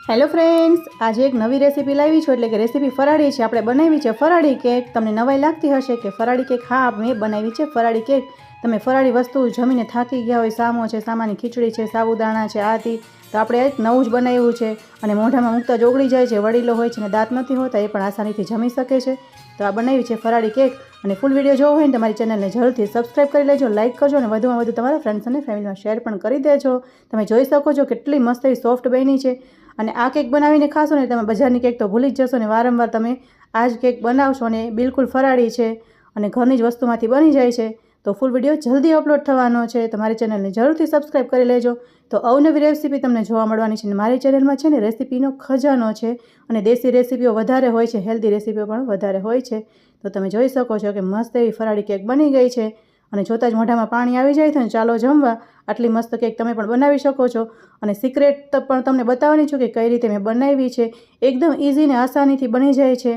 Hello friends, આજે એક નવી રેસીપી લાવી છું. એટલે કે રેસીપી ફરાળી છે. આપણે બનાવી છે ફરાળી કેક. તમને નવાઈ લાગતી હશે કે ફરાળી કેક. હા, મેં બનાવી છે ફરાળી કેક. તમે ફરાળી વસ્તુ જમીને થાકી ગયા હોય, સામો છે, સામાની ખીચડી છે, સાબુદાણા છે, આથી તો આપણે એક નવું જ બનાવ્યું છે. અને મોઢામાં મૂકતા જ ઓગળી જાય છે. વડીલો હોય છે ને દાંત નથી હોતા, એ પણ આસાનીથી જમી શકે છે. તો આ બનાવી છે ફરાળી કેક. અને ફૂલ વિડીયો જોવો હોય ને તમારી ચેનલને જરૂરથી સબસ્ક્રાઈબ કરી લેજો, લાઇક કરજો અને વધુમાં વધુ તમારા ફ્રેન્ડ્સ અને ફેમિલીમાં શેર પણ કરી દેજો. તમે જોઈ શકો છો કેટલી મસ્ત એવી સોફ્ટ બની છે. અને આ કેક બનાવીને ખાશો ને તમે બજારની કેક તો ભૂલી જ જશો ને વારંવાર તમે આ જ કેક બનાવશો ને બિલકુલ ફરાળી છે અને ઘરની જ વસ્તુમાંથી બની જાય છે. તો ફૂલ વિડીયો જલ્દી અપલોડ થવાનો છે. તો મારી ચેનલને જરૂરથી સબસ્ક્રાઈબ કરી લેજો. તો અવનવી રેસીપી તમને જોવા મળવાની છે. મારી ચેનલમાં છે ને રેસીપીનો ખજાનો છે અને દેશી રેસીપીઓ વધારે હોય છે, હેલ્ધી રેસીપીઓ પણ વધારે હોય છે. તો તમે જોઈ શકો છો કે મસ્ત એવી ફરાળી કેક બની ગઈ છે અને જોતાં જ મોઢામાં પાણી આવી જાય છે ને ચાલો જમવા. આટલી મસ્ત કેક તમે પણ બનાવી શકો છો. અને સિક્રેટ પણ તમને બતાવવાની છું કે કઈ રીતે મેં બનાવી છે. એકદમ ઇઝી ને આસાનીથી બની જાય છે.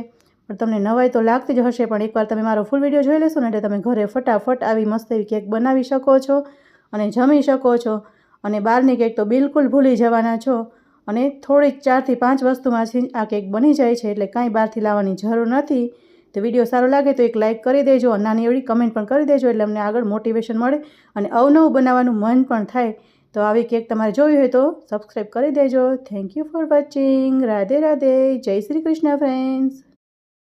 પણ તમને નવાઈ તો લાગતી જ હશે, પણ એકવાર તમે મારો ફૂલ વિડીયો જોઈ લેશો ને એટલે તમે ઘરે ફટાફટ આવી મસ્ત એવી કેક બનાવી શકો છો અને જમી શકો છો. અને બહારની કેક તો બિલકુલ ભૂલી જવાના છો. અને થોડીક 4 થી 5 વસ્તુમાંથી આ કેક બની જાય છે, એટલે કાંઈ બહારથી લાવવાની જરૂર નથી. તો વિડીયો સારો લાગે તો એક લાઇક કરી દેજો, નાની એવડી કમેન્ટ પણ કરી દેજો, એટલે અમને આગળ મોટિવેશન મળે અને અવનવું બનાવવાનું મન પણ થાય. તો આવી કેક તમારે જોવી હોય તો સબસ્ક્રાઈબ કરી દેજો. Thank you for watching. Radhe Radhe. જય શ્રી કૃષ્ણ ફ્રેન્ડ્સ.